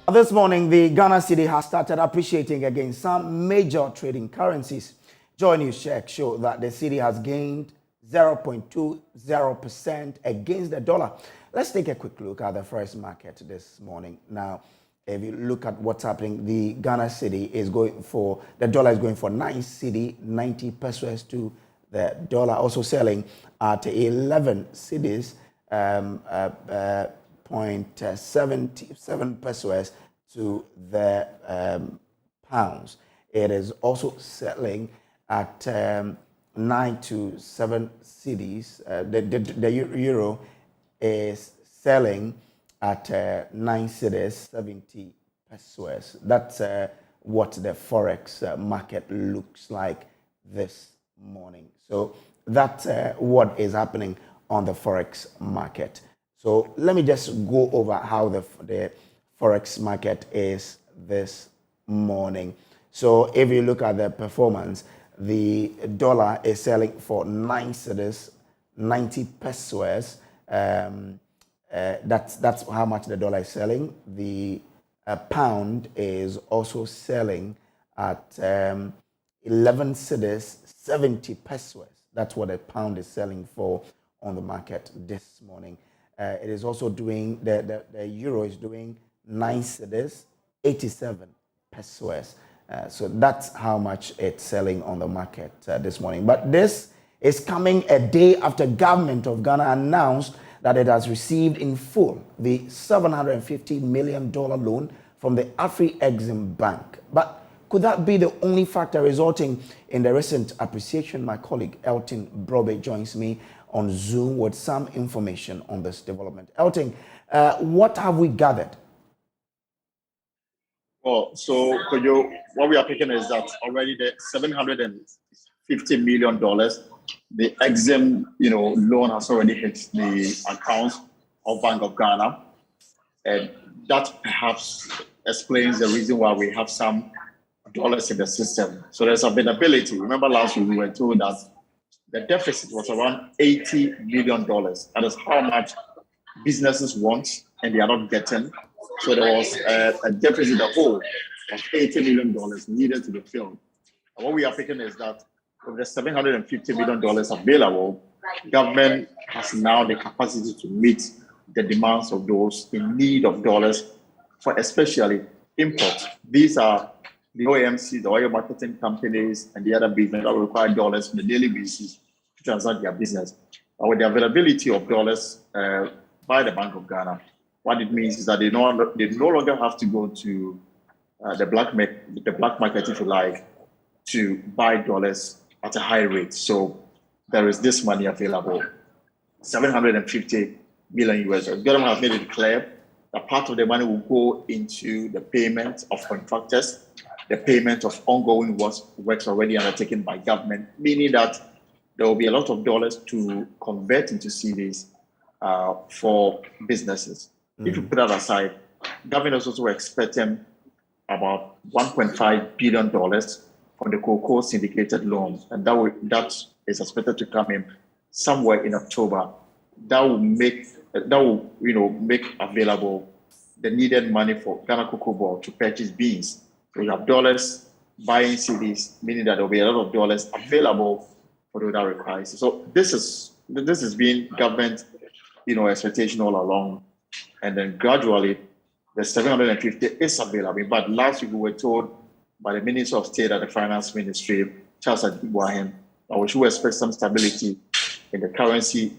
This morning, the Ghana cedi has started appreciating against some major trading currencies. JoyNews checks show that the cedi has gained 0.20% against the dollar. Let's take a quick look at the forex market this morning. Now, if you look at what's happening, the Ghana cedi is going for, the dollar is going for 9 cedi, 90 pesos to the dollar, also selling at 11 cedis, 0.77 pesos to the pounds. It is also selling at 9 to 7 cedis. The euro is selling at 9 cedis, 70 pesos. That's what the forex market looks like this morning. So that's what is happening on the forex market. So let me just go over how the forex market is this morning. So if you look at the performance, the dollar is selling for 9 cedis, 90 pesos. That's how much the dollar is selling. The pound is also selling at 11 cedis, 70 pesos. That's what a pound is selling for on the market this morning. It is also doing, the euro is doing 9 cedis, 87 pesos. So that's how much it's selling on the market this morning. But this is coming a day after government of Ghana announced that it has received in full the $750 million loan from the Afri-Exim Bank. But could that be the only factor resulting in the recent appreciation? My colleague Elton Brobe joins me on Zoom with some information on this development. Elton, what have we gathered? Well, so Kojo, what we are picking is that already the $750 million, the Exim, loan has already hit the accounts of Bank of Ghana, and that perhaps explains the reason why we have some dollars in the system. So there's availability. Remember last week we were told that the deficit was around $80 million. That is how much businesses want and they are not getting. So there was a deficit of $80 million needed to be filled. And what we are picking is that with the $750 million available, government has now the capacity to meet the demands of those in need of dollars for especially import. These are the OMC, the oil marketing companies, and the other business that require dollars on a daily basis to transact their business. But with the availability of dollars by the Bank of Ghana, what it means is that they no longer have to go to the black market, if you like, to buy dollars at a high rate. So there is this money available, $750 million US. The government has made it clear that part of the money will go into the payment of contractors, the payment of ongoing works already undertaken by government, meaning that there will be a lot of dollars to convert into cedis for businesses. If you put that aside, government is also expecting about $1.5 billion from the cocoa syndicated loans, and that is expected to come in somewhere in October. That will make available the needed money for Ghana Cocoa Board to purchase beans. So you have dollars buying cedis, meaning that there will be a lot of dollars available for those that require. So this has been government, expectation all along. And then gradually, the 750 is available. But last week we were told by the Minister of State at the Finance Ministry, Charles Adibwahim, that we should expect some stability in the currency,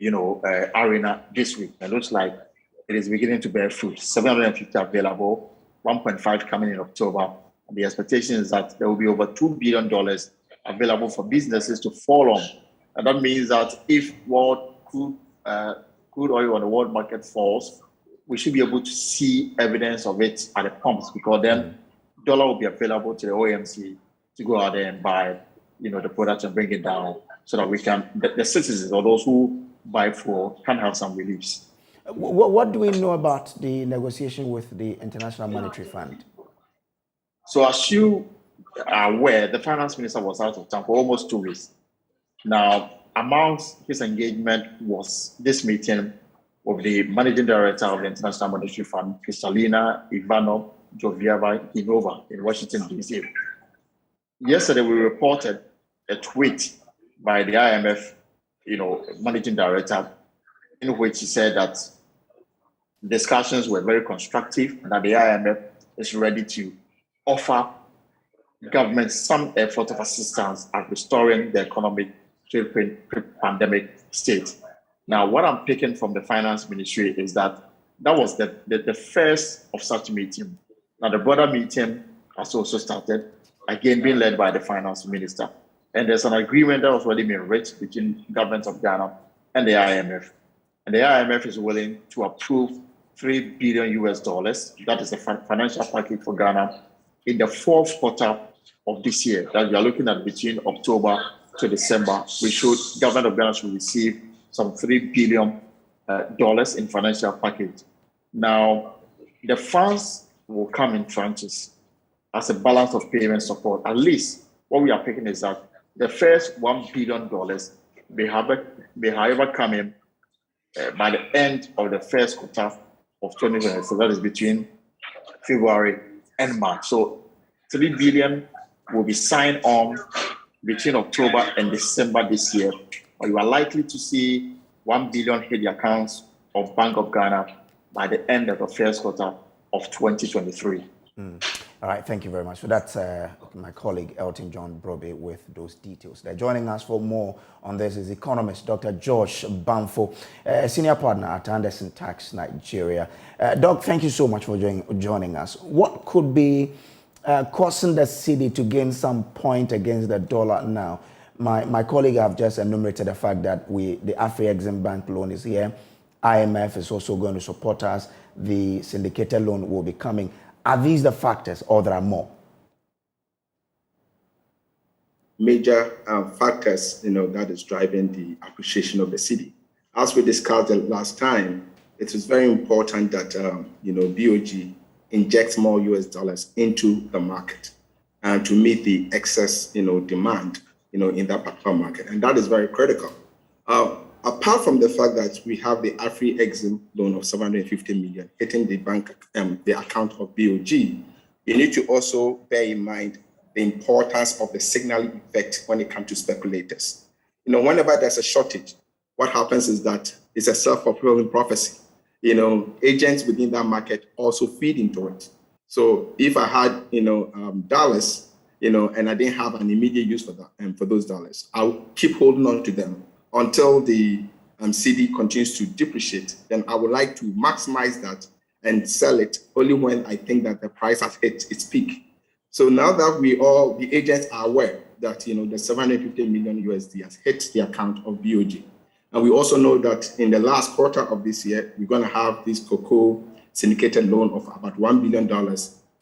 arena this week. It looks like it is beginning to bear fruit. 750 available, 1.5 coming in October. And the expectation is that there will be over $2 billion available for businesses to fall on. And that means that if world crude oil on the world market falls, we should be able to see evidence of it at the pumps, because then dollar will be available to the OMC to go out there and buy, the product and bring it down so that we can, the citizens or those who buy for can have some reliefs. What do we know about the negotiation with the International Monetary Fund? So as you are aware, the finance minister was out of town for almost 2 weeks. Now, amongst his engagement was this meeting of the managing director of the International Monetary Fund, Kristalina Ivanov-Jovieva in Washington, D.C. Yesterday, we reported a tweet by the IMF, managing director, in which he said that discussions were very constructive and that the IMF is ready to offer government some effort of assistance at restoring the economic to pre-pandemic state. Now, what I'm picking from the finance ministry is that was the first of such meeting. Now, the broader meeting has also started, again being led by the finance minister. And there's an agreement that was already been reached between government of Ghana and the IMF. And the IMF is willing to approve $3 billion. That is a financial package for Ghana in the fourth quarter of this year, that we are looking at between October to December. Government of Ghana should receive some $3 billion in financial package. Now, the funds will come in tranches as a balance of payment support. At least what we are picking is that the first $1 billion may however come in by the end of the first quarter of 2020. So that is between February and March. So $3 billion will be signed on between October and December this year. But you are likely to see $1 billion hit the accounts of Bank of Ghana by the end of the first quarter of 2023. All right, thank you very much. So that's my colleague Elton John Brobe with those details. They're joining us for more on this is economist Dr. Josh Bamfo, senior partner at Anderson Tax Nigeria. Doc, thank you so much for joining us. What could be causing the cedi to gain some point against the dollar now? My colleague have just enumerated the fact that the Afri-Exim Bank loan is here. IMF is also going to support us. The syndicated loan will be coming. Are these the factors, or there are more? Major factors, that is driving the appreciation of the cedi. As we discussed the last time, it is very important that BOG injects more US dollars into the market and to meet the excess, demand, in that particular market, and that is very critical. Apart from the fact that we have the Afri-Exim loan of 750 million hitting the bank, the account of BOG, you need to also bear in mind the importance of the signaling effect when it comes to speculators. Whenever there's a shortage, what happens is that it's a self-fulfilling prophecy. Agents within that market also feed into it. So if I had, dollars, and I didn't have an immediate use for that, for those dollars, I'll keep holding on to them until the cedi continues to depreciate. Then I would like to maximize that and sell it only when I think that the price has hit its peak. So now that the agents are aware that the 750 million USD has hit the account of BOG. And we also know that in the last quarter of this year, we're going to have this cocoa syndicated loan of about $1 billion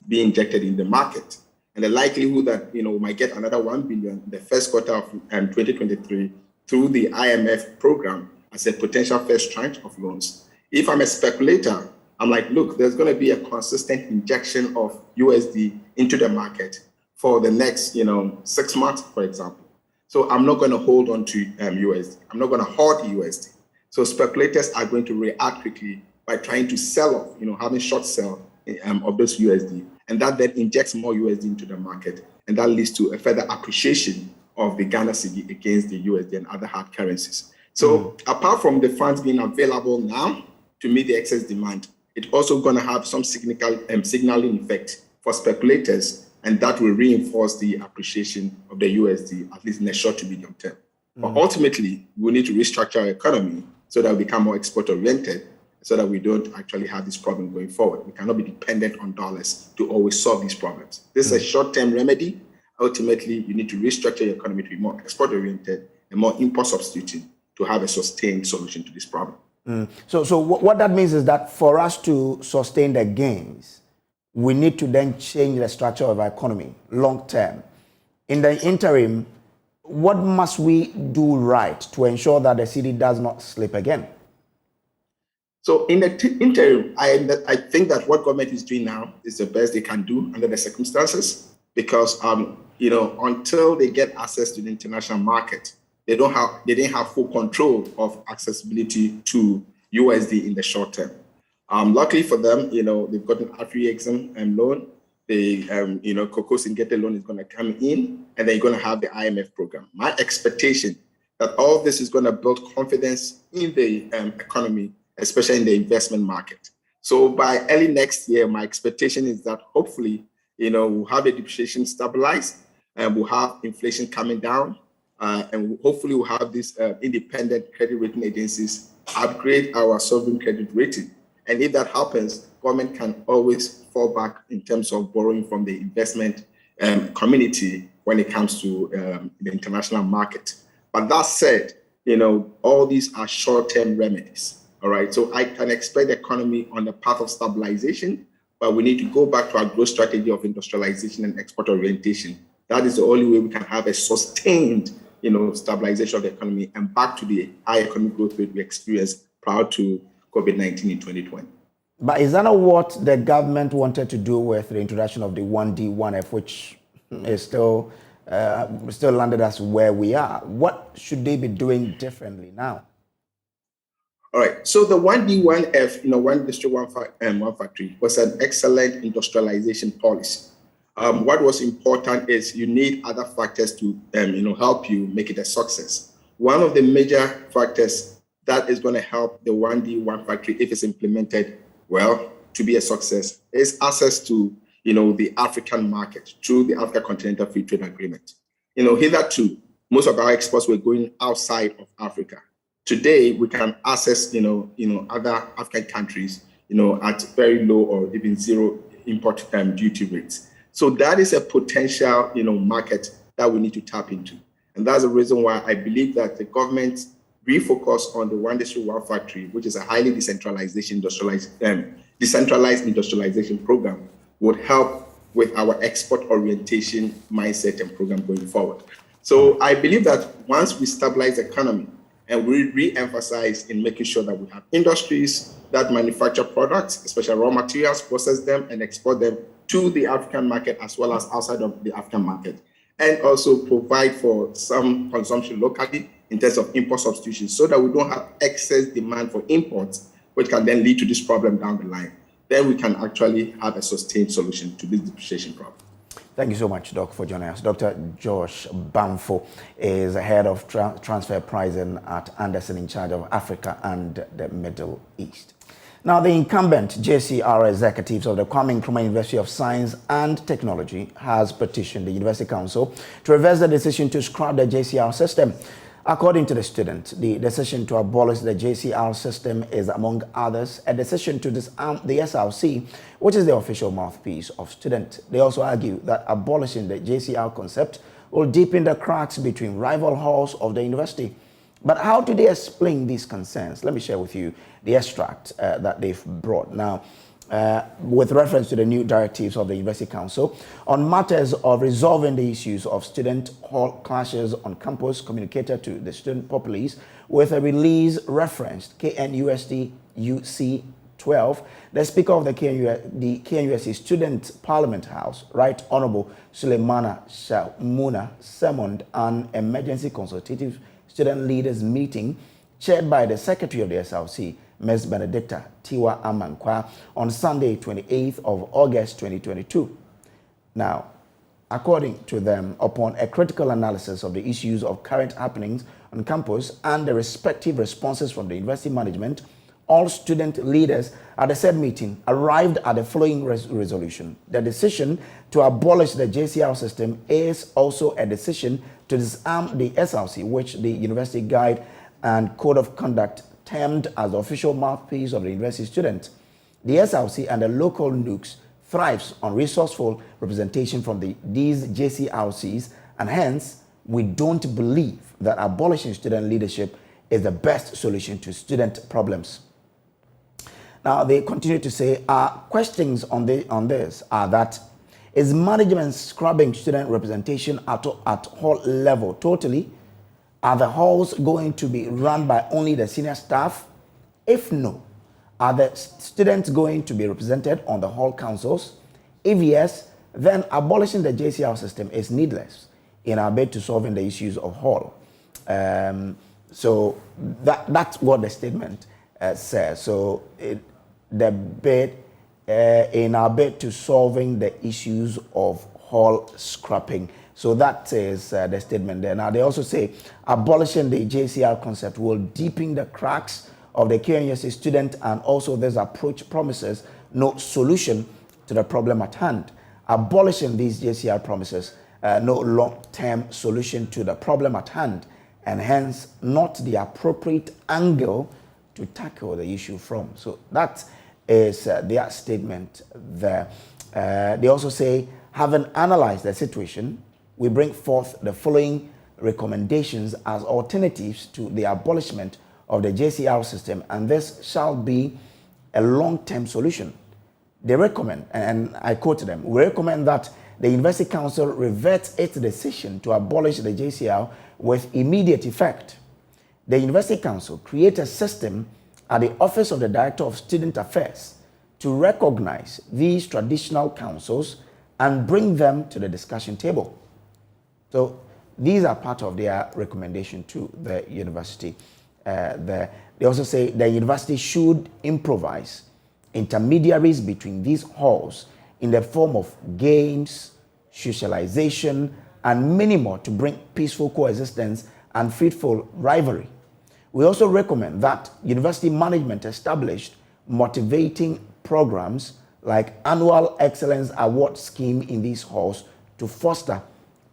being injected in the market. And the likelihood that we might get another $1 billion in the first quarter of 2023 through the IMF program as a potential first tranche of loans. If I'm a speculator, I'm like, look, there's going to be a consistent injection of USD into the market for the next, 6 months, for example. So I'm not going to hold on to USD. I'm not going to hoard USD. So speculators are going to react quickly by trying to sell off, having short sell of those USD. And that then injects more USD into the market. And that leads to a further appreciation of the Ghana cedi against the USD and other hard currencies. So apart from the funds being available now to meet the excess demand, it's also going to have some signaling effect for speculators, and that will reinforce the appreciation of the USD, at least in the short to medium term. But ultimately, we need to restructure our economy so that we become more export-oriented, so that we don't actually have this problem going forward. We cannot be dependent on dollars to always solve these problems. This is a short-term remedy. Ultimately, you need to restructure your economy to be more export-oriented and more import substituting to have a sustained solution to this problem. So what that means is that for us to sustain the gains, we need to then change the structure of our economy long-term. In the interim, what must we do right to ensure that the cedi does not slip again? So in the interim, I think that what government is doing now is the best they can do under the circumstances, because until they get access to the international market, they didn't have full control of accessibility to USD in the short term. Luckily for them, they've got an AfriExim loan. The Cocoa Singete loan is going to come in, and then you're going to have the IMF program. My expectation that all this is going to build confidence in the economy, especially in the investment market. So by early next year, my expectation is that hopefully, we'll have the depreciation stabilized, and we'll have inflation coming down, and hopefully we'll have these independent credit rating agencies upgrade our sovereign credit rating. And if that happens, government can always fall back in terms of borrowing from the investment community when it comes to the international market. But that said, all these are short-term remedies, all right? So I can expect the economy on the path of stabilization, but we need to go back to our growth strategy of industrialization and export orientation. That is the only way we can have a sustained, stabilization of the economy and back to the high economic growth rate we experienced prior to COVID-19 in 2020. But is that not what the government wanted to do with the introduction of the 1D, 1F, which is still landed us where we are? What should they be doing differently now? All right. So the 1D, 1F, one district, one factory was an excellent industrialization policy. What was important is you need other factors to, help you make it a success. One of the major factors that is going to help the 1D, one factory, if it's implemented well, to be a success, is access to, the African market through the Africa Continental Free Trade Agreement. Hitherto, most of our exports were going outside of Africa. Today, we can access, other African countries, at very low or even zero import duty rates. So that is a potential, market that we need to tap into. And that's the reason why I believe that the government refocus on the one district, one factory, which is a highly decentralized industrialization program, would help with our export orientation mindset and program going forward. So I believe that once we stabilize the economy and we re-emphasize in making sure that we have industries that manufacture products, especially raw materials, process them and export them to the African market as well as outside of the African market, and also provide for some consumption locally in terms of import substitution so that we don't have excess demand for imports, which can then lead to this problem down the line. Then we can actually have a sustained solution to this depreciation problem. Thank you so much, Doc, for joining us. Dr. Josh Bamfo is head of transfer pricing at Anderson in charge of Africa and the Middle East. Now, the incumbent JCR executives of the Kwame Nkrumah University of Science and Technology has petitioned the University Council to reverse the decision to scrap the JCR system. According to the student, the decision to abolish the JCR system is, among others, a decision to disarm the SRC, which is the official mouthpiece of students. They also argue that abolishing the JCR concept will deepen the cracks between rival halls of the university. But how do they explain these concerns? Let me share with you the extract that they've brought. Now, with reference to the new directives of the University Council on matters of resolving the issues of student hall clashes on campus communicated to the student populace with a release referenced KNUST UC 12, the Speaker of the KNUST Student Parliament House, Right Honorable Suleimana Shamuna, summoned an emergency consultative student leaders meeting chaired by the Secretary of the SRC, Ms. Benedicta Tiwa Amankwa, on Sunday, 28th of August, 2022. Now, according to them, upon a critical analysis of the issues of current happenings on campus and the respective responses from the university management, all student leaders at the said meeting arrived at the following resolution. The decision to abolish the JCR system is also a decision to disarm the SRC, which the University Guide and Code of Conduct termed as the official mouthpiece of the university student. The SRC and the local NUCs thrives on resourceful representation from these JCRCs, and hence, we don't believe that abolishing student leadership is the best solution to student problems. Now, they continue to say, our questions on this are that, is management scrubbing student representation at hall level totally? Are the halls going to be run by only the senior staff? If no, are the students going to be represented on the hall councils? If yes, then abolishing the JCR system is needless in our bid to solving the issues of hall. So that's what the statement says. So in our bid to solving the issues of hall scrapping. So that is the statement there. Now they also say abolishing the JCR concept will deepen the cracks of the KNUST student, and also this approach promises no solution to the problem at hand. Abolishing these JCR promises no long-term solution to the problem at hand, and hence not the appropriate angle to tackle the issue from. So that is their statement there. They also say, having analyzed the situation, we bring forth the following recommendations as alternatives to the abolishment of the JCR system, and this shall be a long-term solution. They recommend, and I quote them, we recommend that the University Council reverts its decision to abolish the JCR with immediate effect. The University Council create a system at the Office of the Director of Student Affairs to recognize these traditional councils and bring them to the discussion table. So these are part of their recommendation to the university. They also say the university should improvise intermediaries between these halls in the form of games, socialization, and many more to bring peaceful coexistence and fruitful rivalry. We also recommend that university management establish motivating programs like annual excellence award scheme in these halls to foster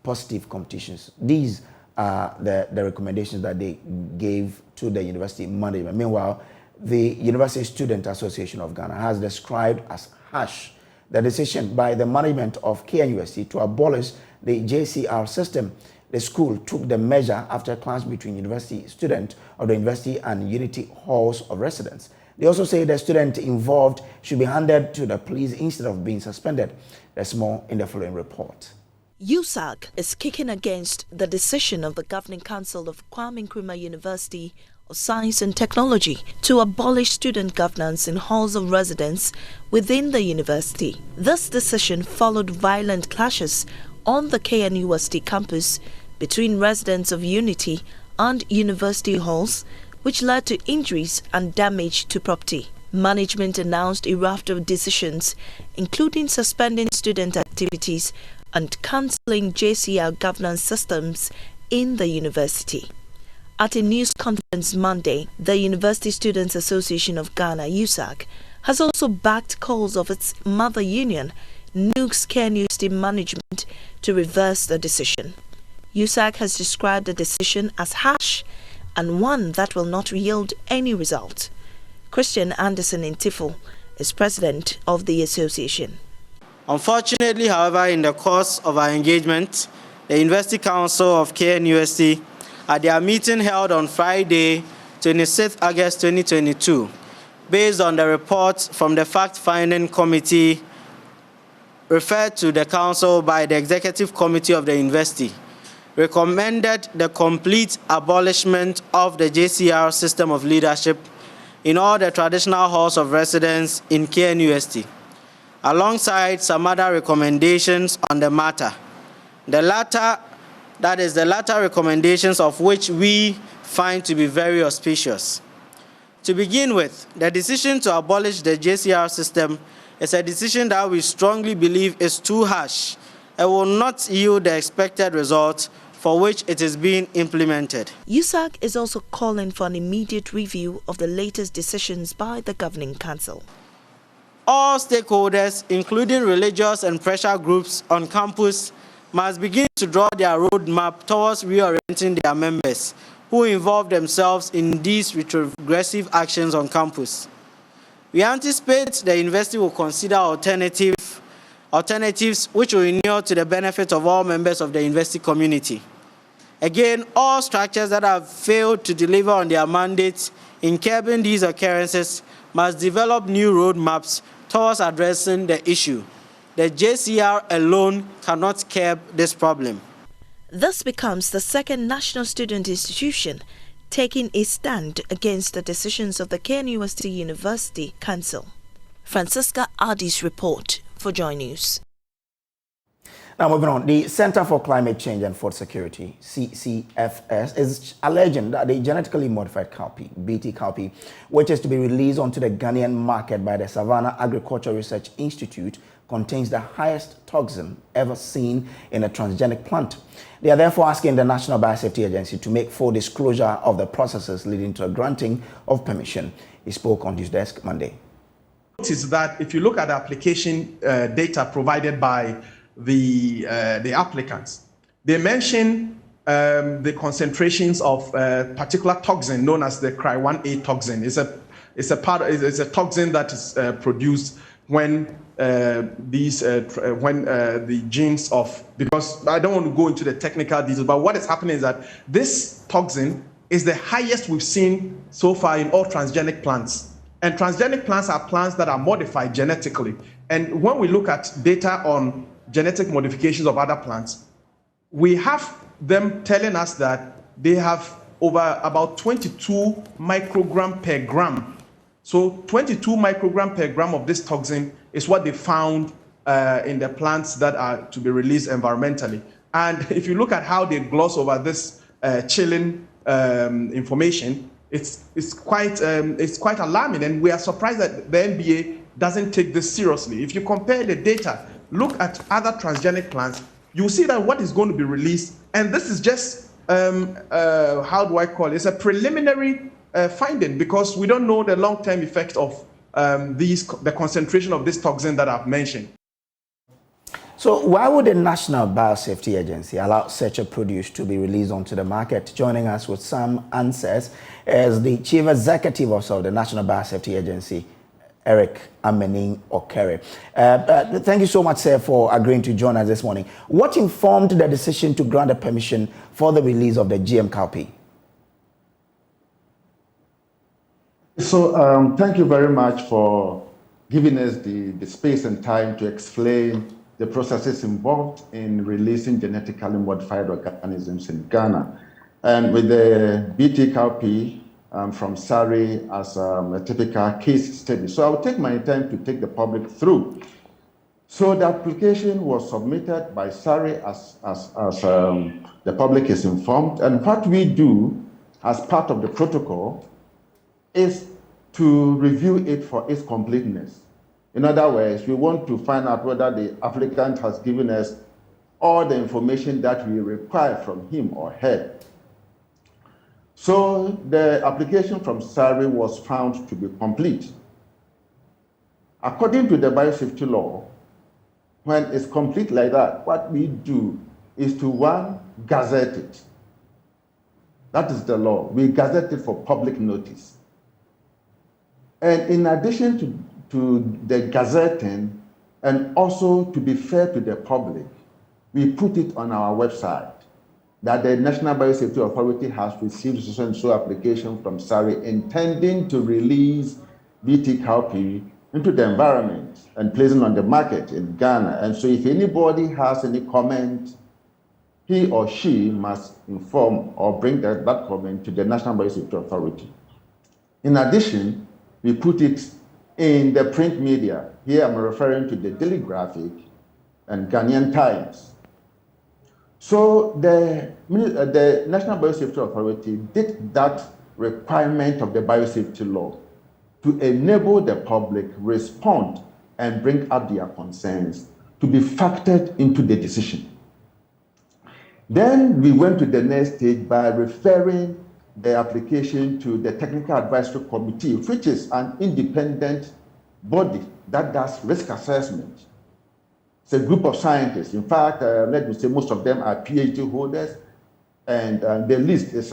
positive competitions. These are the recommendations that they gave to the university management. Meanwhile, the University Student Association of Ghana has described as harsh the decision by the management of KNUST to abolish the JCR system. The school took the measure after a clash between university students of the university and Unity halls of residence. They also say the student involved should be handed to the police instead of being suspended. There's more in the following report. USAG is kicking against the decision of the Governing Council of Kwame Nkrumah University of Science and Technology to abolish student governance in halls of residence within the university. This decision followed violent clashes on the KNUST campus between residents of Unity and university halls, which led to injuries and damage to property. Management announced a raft of decisions, including suspending student activities and cancelling JCR governance systems in the university. At a news conference Monday, the University Students Association of Ghana, USAG, has also backed calls of its mother union, NUG's KNUST management, to reverse the decision. USAG has described the decision as harsh and one that will not yield any result. Christian Anderson Intifo is president of the association. Unfortunately, however, in the course of our engagement, the University Council of KNUST, at their meeting held on Friday, 26 August 2022, based on the report from the fact-finding committee referred to the council by the executive committee of the university, recommended the complete abolishment of the JCR system of leadership in all the traditional halls of residence in KNUST, alongside some other recommendations on the matter. The latter recommendations of which we find to be very auspicious. To begin with, the decision to abolish the JCR system is a decision that we strongly believe is too harsh and will not yield the expected result for which it is being implemented. USAG is also calling for an immediate review of the latest decisions by the Governing Council. All stakeholders, including religious and pressure groups on campus, must begin to draw their roadmap towards reorienting their members who involve themselves in these retrogressive actions on campus. We anticipate the university will consider alternatives which will inure to the benefit of all members of the university community. Again, all structures that have failed to deliver on their mandates in curbing these occurrences must develop new roadmaps towards addressing the issue. The JCR alone cannot curb this problem. This becomes the second national student institution taking a stand against the decisions of the KNUST University Council. Francisca Adi's report for JoyNews. Now, moving on, the Center for Climate Change and Food Security, CCFS, is alleging that the genetically modified cowpea, BT cowpea, which is to be released onto the Ghanaian market by the Savannah Agriculture Research Institute, contains the highest toxin ever seen in a transgenic plant. They are therefore asking the National Biosafety Agency to make full disclosure of the processes leading to a granting of permission. He spoke on his desk Monday. Is that if you look at the application data provided by the applicants, they mention the concentrations of particular toxin known as the Cry1A toxin. It's a toxin that is produced when the genes of, because I don't want to go into the technical details, but what is happening is that this toxin is the highest we've seen so far in all transgenic plants. And transgenic plants are plants that are modified genetically. And when we look at data on genetic modifications of other plants, we have them telling us that they have over about 22 microgram per gram. So 22 microgram per gram of this toxin is what they found in the plants that are to be released environmentally. And if you look at how they gloss over this chilling information, it's quite alarming, and we are surprised that the NBA doesn't take this seriously. If you compare the data, look at other transgenic plants, you see that what is going to be released, and this is just how do I call it? It's a preliminary finding, because we don't know the long-term effect of the concentration of this toxin that I've mentioned. So why would the National Biosafety Agency allow such a produce to be released onto the market? Joining us with some answers is the Chief Executive Officer of the National Biosafety Agency, Eric Amening Okere. Thank you so much, sir, for agreeing to join us this morning. What informed the decision to grant a permission for the release of the GM cowpea? So thank you very much for giving us the space and time to explain the processes involved in releasing genetically modified organisms in Ghana. And with the BT cowpea from SARI as a typical case study. So I'll take my time to take the public through. So the application was submitted by SARI as the public is informed. And what we do as part of the protocol is to review it for its completeness. In other words, we want to find out whether the applicant has given us all the information that we require from him or her. So the application from SARI was found to be complete. According to the biosafety law, when it's complete like that, what we do is to, one, gazette it. That is the law. We gazette it for public notice. And in addition to the gazetting, and also to be fair to the public, we put it on our website that the National Biosafety Authority has received so and so application from SARI intending to release BT cowpea into the environment and placing on the market in Ghana. And so if anybody has any comment, he or she must inform or bring that comment to the National Biosafety Authority. In addition, we put it in the print media. Here I'm referring to the Daily Graphic and Ghanaian Times. So the National Biosafety Authority did that requirement of the biosafety law to enable the public respond and bring up their concerns to be factored into the decision. Then we went to the next stage by referring the application to the Technical Advisory Committee, which is an independent body that does risk assessment. It's a group of scientists. In fact, let me say most of them are PhD holders, and the list is,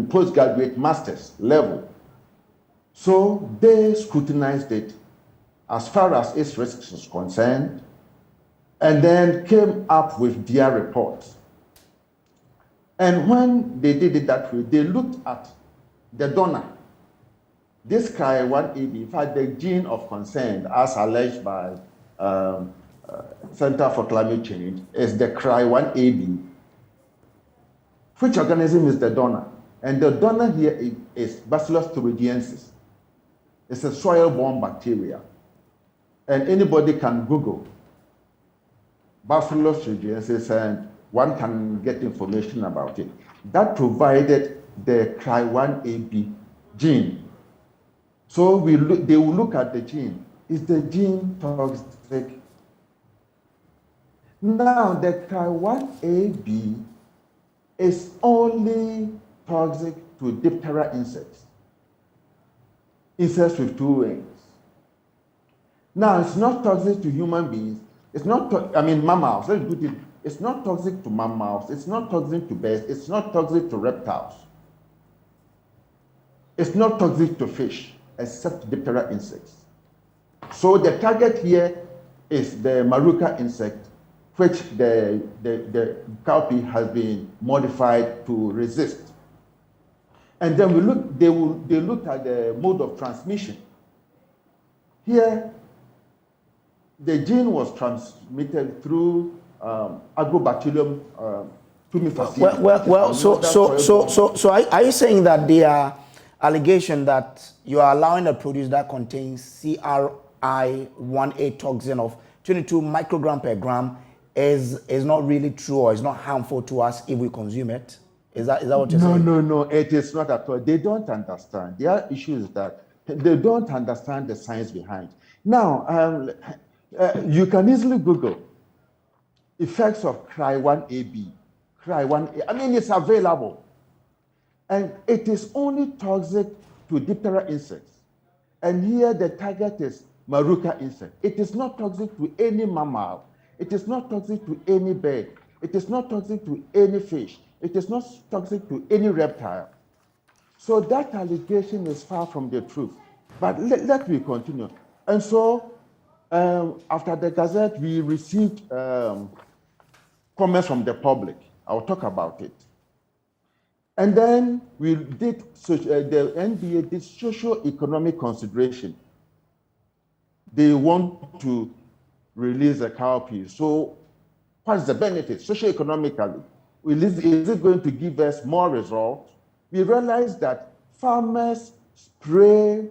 postgraduate master's level. So they scrutinized it as far as its risks is concerned, and then came up with their reports. And when they did it that way, they looked at the donor. This Cry1AB, in fact, the gene of concern, as alleged by Center for Climate Change, is the Cry1AB. Which organism is the donor? And the donor here is Bacillus thuringiensis. It's a soil-borne bacteria. And anybody can Google Buffalo Stragensis, and one can get information about it. That provided the CRY1AB gene. So they will look at the gene. Is the gene toxic? Now, the CRY1AB is only toxic to Diptera insects, insects with 2 wings. Now, it's not toxic to human beings. It's not, mammals. Let's put it. It's not toxic to mammals. It's not toxic to birds. It's not toxic to reptiles. It's not toxic to fish, except Diptera insects. So the target here is the Maruca insect, which the cowpea has been modified to resist. And then they looked at the mode of transmission. Here, the gene was transmitted through Agrobacterium tumefaciens. So are you saying that the allegation that you are allowing a produce that contains CRY1A toxin of 22 microgram per gram is not really true, or is not harmful to us if we consume it? Is that what you're saying? No, it is not at all. They don't understand. Their issue is that they don't understand the science behind. Now, you can easily Google effects of CRY1AB, CRY1A. It's available. And it is only toxic to Diptera insects. And here the target is Maruca insect. It is not toxic to any mammal. It is not toxic to any bird. It is not toxic to any fish. It is not toxic to any reptile. So that allegation is far from the truth. But let me continue. And so after the Gazette, we received comments from the public. I'll talk about it. And then we did, the NBA did socio-economic consideration. They want to release the cowpea. So what is the benefit socio-economically? Is it going to give us more results? We realized that farmers spray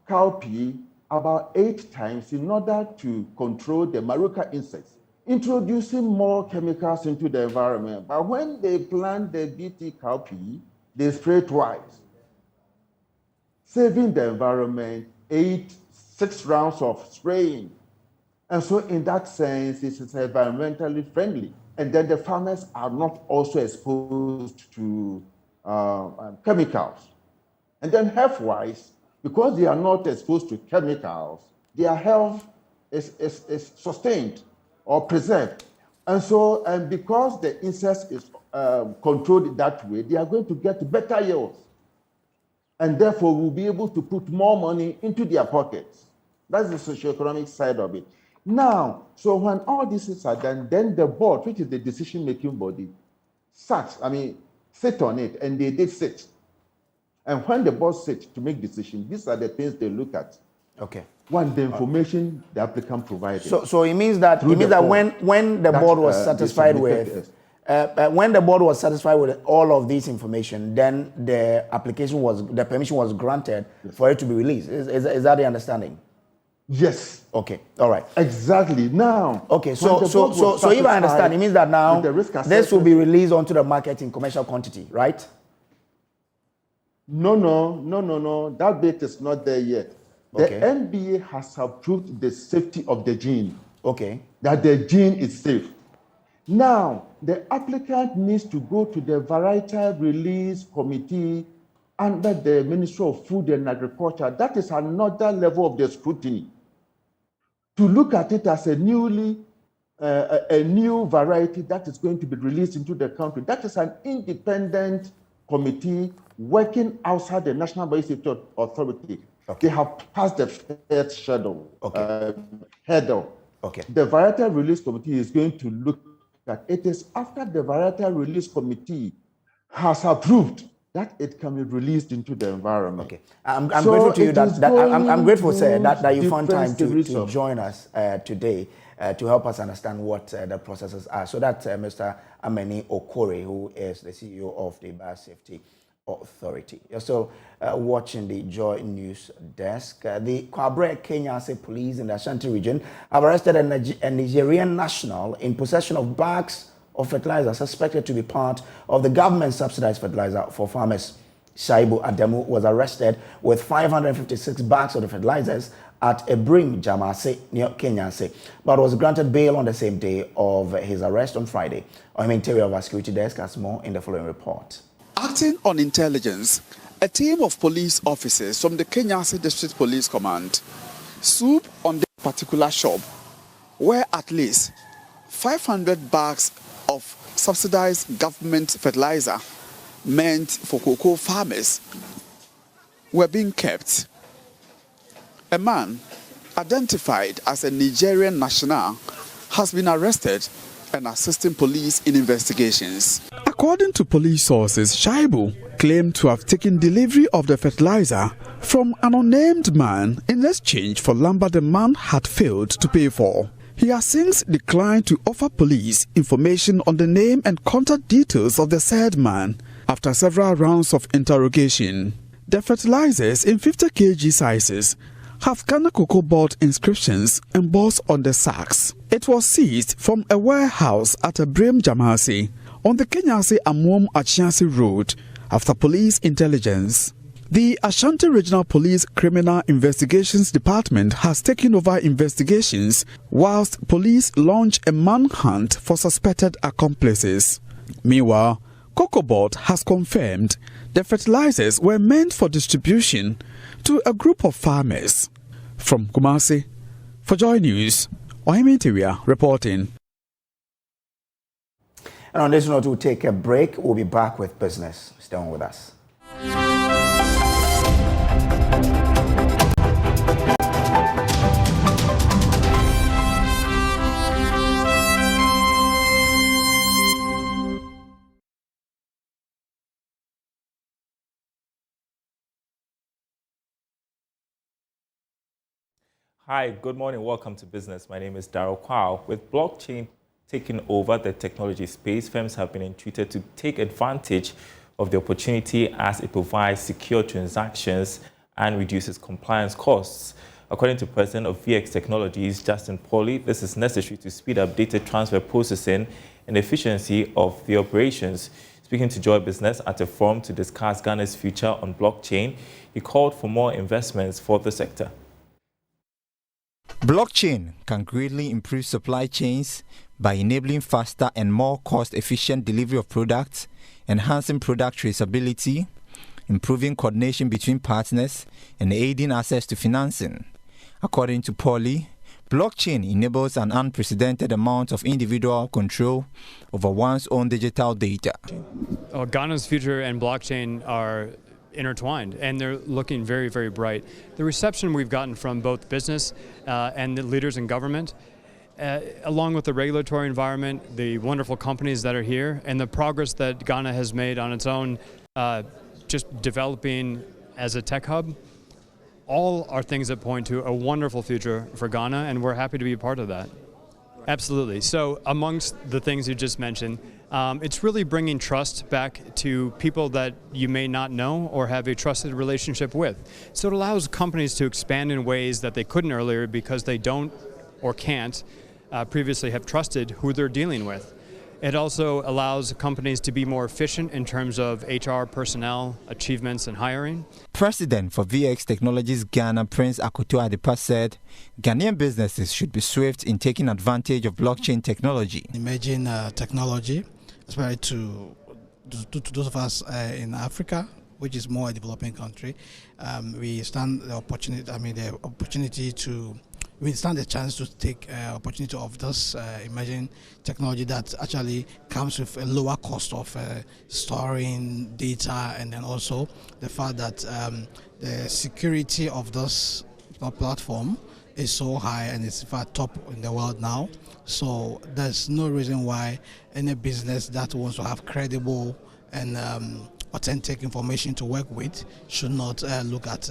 cowpea about 8 times in order to control the Maruca insects, introducing more chemicals into the environment. But when they plant the BT cowpea, they spray twice, saving the environment 6 rounds of spraying. And so in that sense, it is environmentally friendly. And then the farmers are not also exposed to chemicals. And then health-wise, because they are not exposed to chemicals, their health is sustained or preserved. And so, and because the insects is controlled that way, they are going to get better yields. And therefore, we'll be able to put more money into their pockets. That's the socioeconomic side of it. Now, so when all this is done, then the board, which is the decision-making body, sit on it, and they did sit. And when the board sits to make decisions, these are the things they look at. Okay. One, the information the applicant provided. So it means that when the board was satisfied with when the board was satisfied with all of this information, then the permission was granted for it to be released. Is that the understanding? Yes. Okay. All right. Exactly. Now. Okay. So if I understand, it means that now this will be released onto the market in commercial quantity, right? No. That bit is not there yet. Okay. The NBA has approved the safety of the gene. Okay. That the gene is safe. Now, the applicant needs to go to the varietal release committee under the Ministry of Food and Agriculture. That is another level of the scrutiny. To look at it as a new variety that is going to be released into the country. That is an independent committee working outside the National Biosafety Authority. Okay. They have passed the first hurdle. Okay. The varietal release committee is going to look at it. Is after the varietal release committee has approved that it can be released into the environment. Okay, I'm grateful to you I'm grateful, sir, that you found time to join us today to help us understand what the processes are. So that Mr. Ameni Okore, who is the CEO of the Biosafety Authority. You're still watching the Joy News desk. The Kwabre Kenya State Police in the Ashanti region have arrested a Nigerian national in possession of bags of fertilizer suspected to be part of the government-subsidized fertilizer for farmers. Shaibu Adamu was arrested with 556 bags of the fertilizers at Ebrim Jamase near Kenyase, but was granted bail on the same day of his arrest on Friday. Our interior of our security desk has more in the following report. Acting on intelligence, a team of police officers from the Kenyase District Police Command swooped on this particular shop where at least 500 bags of subsidized government fertilizer meant for cocoa farmers were being kept. A man identified as a Nigerian national has been arrested and assisting police in investigations. According to police sources, Shaibu claimed to have taken delivery of the fertilizer from an unnamed man in exchange for lumber the man had failed to pay for. He has since declined to offer police information on the name and contact details of the said man after several rounds of interrogation. The fertilizers in 50 kg sizes have Ghana Cocoa Board inscriptions embossed on the sacks. It was seized from a warehouse at Ebrim Jamase on the Kenyase Amuom Achiasi Road after police intelligence. The Ashanti Regional Police Criminal Investigations Department has taken over investigations whilst police launch a manhunt for suspected accomplices. Meanwhile, Cocoa Board has confirmed the fertilizers were meant for distribution to a group of farmers. From Kumasi, for Joy News, Ohemintiria reporting. And on this note, we'll take a break. We'll be back with business. Stay on with us. Hi, good morning. Welcome to Business. My name is Darryl Kwao. With blockchain taking over the technology space, firms have been entreated to take advantage of the opportunity as it provides secure transactions and reduces compliance costs. According to President of VX Technologies, Justin Pauly, this is necessary to speed up data transfer processing and efficiency of the operations. Speaking to Joy Business at a forum to discuss Ghana's future on blockchain, he called for more investments for the sector. Blockchain can greatly improve supply chains by enabling faster and more cost-efficient delivery of products, enhancing product traceability, improving coordination between partners, and aiding access to financing. According to Pauly, blockchain enables an unprecedented amount of individual control over one's own digital data. Ghana's future and blockchain are intertwined, and they're looking very, very bright. The reception we've gotten from both business and the leaders in government, along with the regulatory environment, the wonderful companies that are here, and the progress that Ghana has made on its own, just developing as a tech hub, all are things that point to a wonderful future for Ghana, and we're happy to be a part of that. Absolutely. So amongst the things you just mentioned, it's really bringing trust back to people that you may not know or have a trusted relationship with. So it allows companies to expand in ways that they couldn't earlier because they don't or can't previously have trusted who they're dealing with. It also allows companies to be more efficient in terms of HR personnel, achievements, and hiring. President for VX Technologies Ghana, Prince Akoto Adepa, said Ghanaian businesses should be swift in taking advantage of blockchain technology. Emerging technology, especially to those of us in Africa, which is more a developing country, we stand the chance to take opportunity of this emerging technology that actually comes with a lower cost of storing data, and then also the fact that the security of this platform is so high and it's in fact top in the world now. So there's no reason why any business that wants to have credible and authentic information to work with should not look at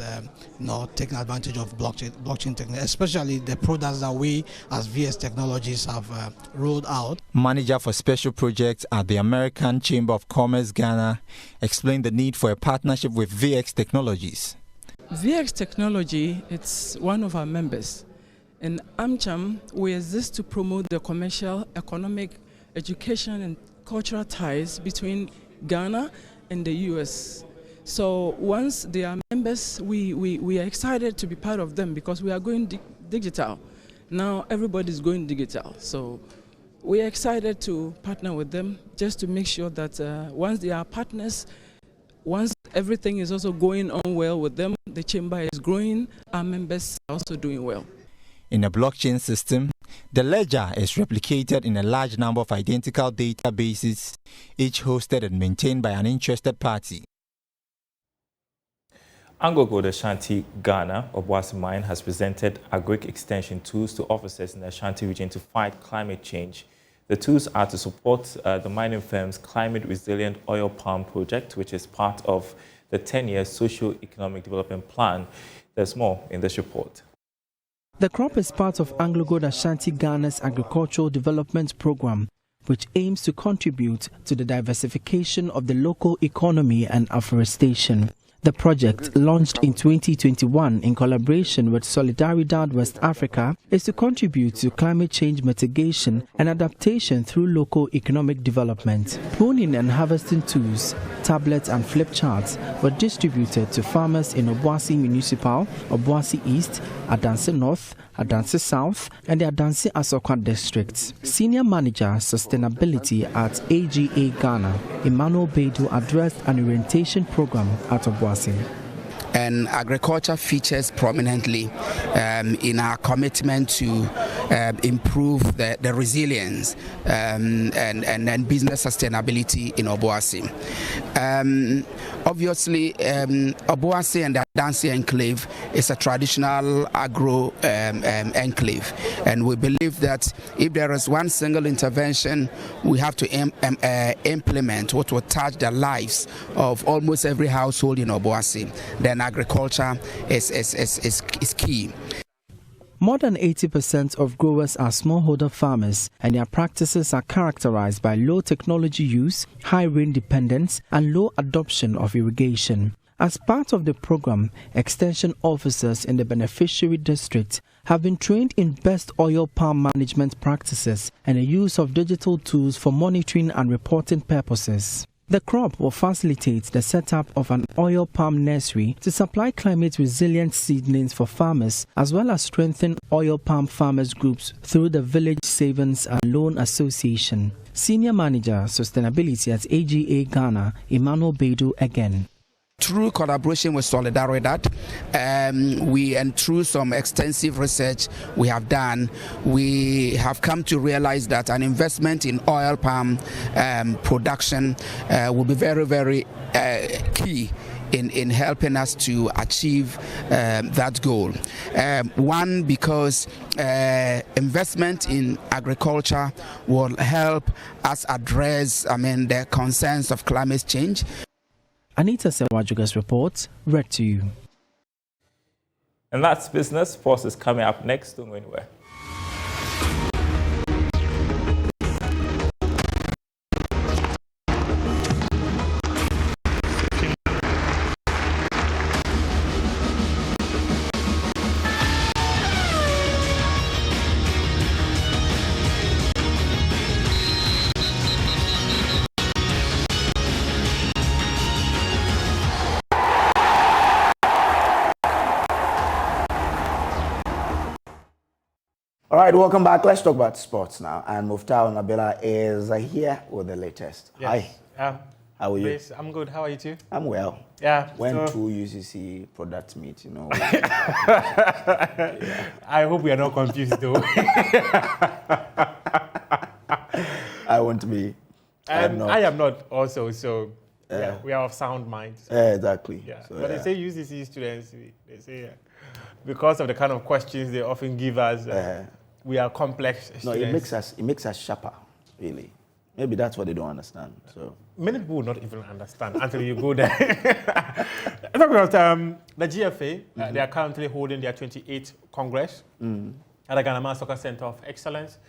not taking advantage of blockchain technology, especially the products that we as VS Technologies have rolled out. Manager for Special Projects at the American Chamber of Commerce Ghana explained the need for a partnership with VX Technologies. VX Technology, it's one of our members. In AmCham, we exist to promote the commercial, economic, education and cultural ties between Ghana and the US. So once they are members, we are excited to be part of them because we are going digital. Now everybody's going digital. So we are excited to partner with them just to make sure that once they are partners, once everything is also going on well with them, the chamber is growing, our members are also doing well. In a blockchain system, the ledger is replicated in a large number of identical databases, each hosted and maintained by an interested party. AngloGold Ashanti Ghana, Obuasi Mine, has presented agric extension tools to officers in the Ashanti region to fight climate change. The tools are to support the mining firm's climate-resilient oil palm project, which is part of the 10-year socio-economic development plan. There's more in this report. The crop is part of AngloGold Ashanti Ghana's agricultural development program, which aims to contribute to the diversification of the local economy and afforestation. The project, launched in 2021 in collaboration with Solidaridad West Africa, is to contribute to climate change mitigation and adaptation through local economic development. Pruning and harvesting tools, tablets and flip charts were distributed to farmers in Obuasi Municipal, Obuasi East, Adansi North, Adansi South, and the Adansi Asokwa districts. Senior Manager Sustainability at AGA Ghana, Emmanuel Beidou, addressed an orientation program at Obuasi. And agriculture features prominently in our commitment to improve the resilience and business sustainability in Obuasi. Obviously, Obuasi and the Adansi enclave is a traditional agro enclave, and we believe that if there is one single intervention we have to implement what will touch the lives of almost every household in Obuasi, then agriculture is key. More than 80% of growers are smallholder farmers, and their practices are characterized by low technology use, high rain dependence, and low adoption of irrigation. As part of the program, extension officers in the beneficiary district have been trained in best oil palm management practices and the use of digital tools for monitoring and reporting purposes. The crop will facilitate the setup of an oil palm nursery to supply climate-resilient seedlings for farmers, as well as strengthen oil palm farmers groups through the Village Savings and Loan Association. Senior Manager Sustainability at AGA Ghana, Emmanuel Beidou again. Through collaboration with Solidaridad, and through some extensive research we have done, we have come to realize that an investment in oil palm production will be very, very key in helping us to achieve that goal. One, because investment in agriculture will help us address, the concerns of climate change. Anita Sewajuga's report, read to you. And that's business. Sports is coming up next. Don't go anywhere. All right, welcome back. Let's talk about sports now. And Muftau Nabila is here with the latest. Yes. Hi. How are you? Please, I'm good. How are you too? I'm well. Yeah. When two UCC products meet, I hope we are not confused though. I won't be. I am not also, so yeah, we are of sound mind. So. Exactly. Yeah. So, but they say UCC students, they say because of the kind of questions they often give us, we are complex students. No, it makes us sharper, really. Maybe that's what they don't understand. So. many people will not even understand until you go there. Talk about the GFA. They are currently holding their 28th Congress at the Ghana Soccer Center of Excellence.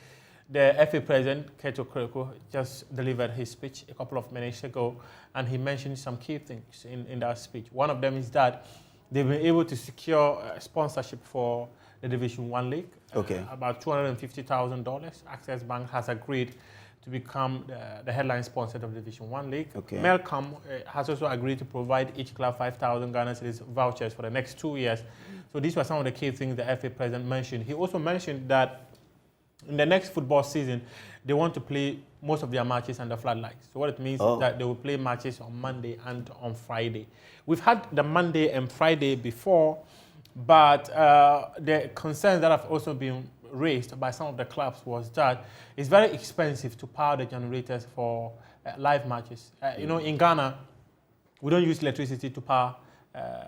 The FA president, Kojo, just delivered his speech a couple of minutes ago, and he mentioned some key things in that speech. One of them is that they've been able to secure sponsorship for the Division 1 League. Okay. About $250,000. Access Bank has agreed to become the headline sponsor of the Division 1 League. Okay. Melcom has also agreed to provide each club 5,000 Ghana cedis vouchers for the next 2 years. So these were some of the key things the FA president mentioned. He also mentioned that in the next football season, they want to play most of their matches under floodlights. So what it means is that they will play matches on Monday and on Friday. We've had the Monday and Friday before, but the concerns that have also been raised by some of the clubs was that it's very expensive to power the generators for live matches. You know, in Ghana, we don't use electricity to power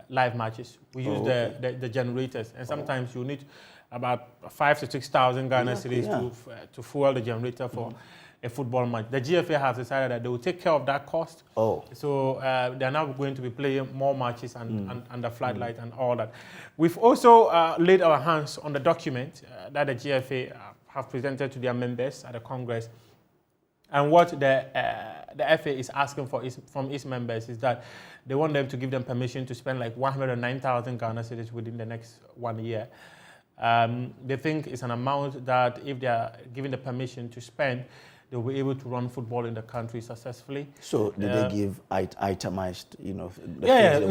live matches. We use the generators, and sometimes you need about 5,000 to 6,000 Ghana cedis to fuel the generator for a football match. The GFA has decided that they will take care of that cost. So they're now going to be playing more matches under floodlight and all that. We've also laid our hands on the document that the GFA have presented to their members at the Congress. And what the FA is asking for from its members is that they want them to give them permission to spend like 109,000 Ghana cedis within the next 1 year. They think it's an amount that if they are given the permission to spend, they'll be able to run football in the country successfully. So did they give itemized, you know?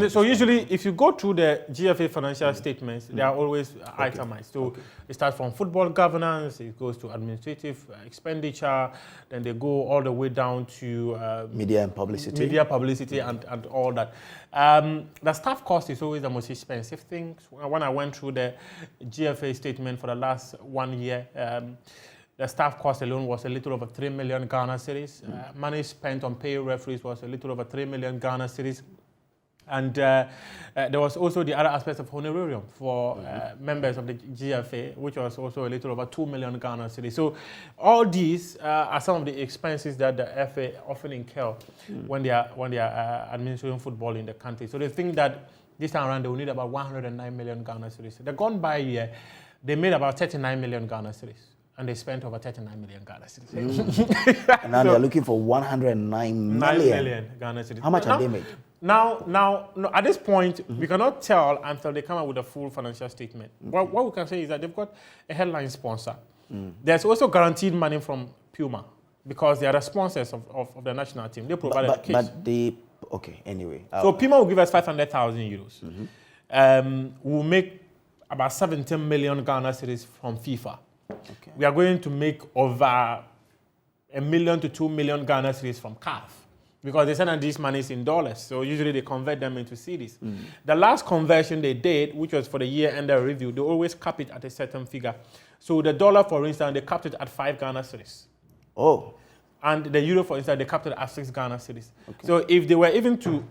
So usually if you go through the GFA financial statements, they are always itemized. So it starts from football governance, it goes to administrative expenditure, then they go all the way down to media and publicity. And all that. The staff cost is always the most expensive thing. When I went through the GFA statement for the last 1 year, the staff cost alone was a little over 3 million Ghana cedis. Money spent on pay referees was a little over 3 million Ghana cedis. And there was also the other aspect of honorarium for members of the GFA, which was also a little over 2 million Ghana cedis. So all these are some of the expenses that the FA often incur when they are administering football in the country. So they think that this time around they will need about 109 million Ghana cedis. The gone by year, they made about 39 million Ghana cedis. And they spent over 39 million Ghana cedis. And now they're looking for 109 million Ghana cedis. How much have they made? Now, at this point, we cannot tell until they come out with a full financial statement. What we can say is that they've got a headline sponsor. There's also guaranteed money from Puma because they are the sponsors of the national team. They provided the kits. Anyway. So Puma will give us 500,000 euros. We'll make about 17 million Ghana cedis from FIFA. We are going to make over 1 million to 2 million Ghana cedis from CAF because they send these monies in dollars. So usually they convert them into cedis. The last conversion they did, which was for the year-end review, they always cap it at a certain figure. So the dollar, for instance, they capped it at 5 Ghana cedis. And the euro, for instance, they capped it at 6 Ghana cedis. So if they were even to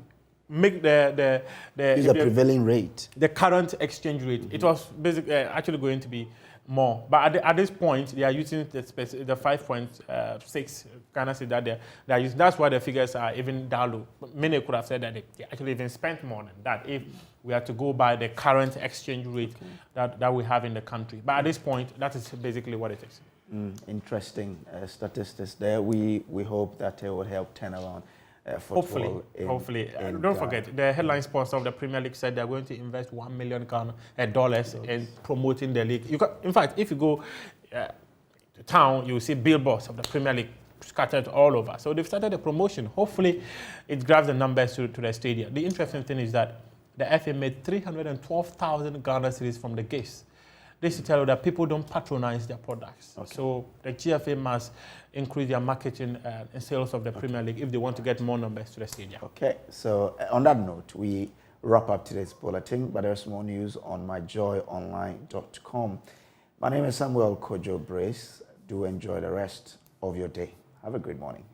make the prevailing rate, the current exchange rate, it was basically actually going to be more. But at this point, they are using the 5.6 Ghana cedis that they are using. That's why the figures are even that low. Many could have said that they actually even spent more than that if we had to go by the current exchange rate that we have in the country. But at this point, that is basically what it is. Interesting statistics there. We hope that it will help turn around football. Hopefully. Don't forget, the headline sponsor of the Premier League said they're going to invest $1 million in promoting the league. In fact, if you go to town, you will see billboards of the Premier League scattered all over. So they've started a promotion. Hopefully, it grabs the numbers to the stadium. The interesting thing is that the FA made 312,000 Ghana cedis from the gifts. This to tell you that people don't patronize their products. So the GFA must increase their marketing and sales of the Premier League if they want to get more numbers to the stadium. So on that note, we wrap up today's bulletin, but there's more news on myjoyonline.com. My name is Samuel Kojo Brace. Do enjoy the rest of your day. Have a great morning.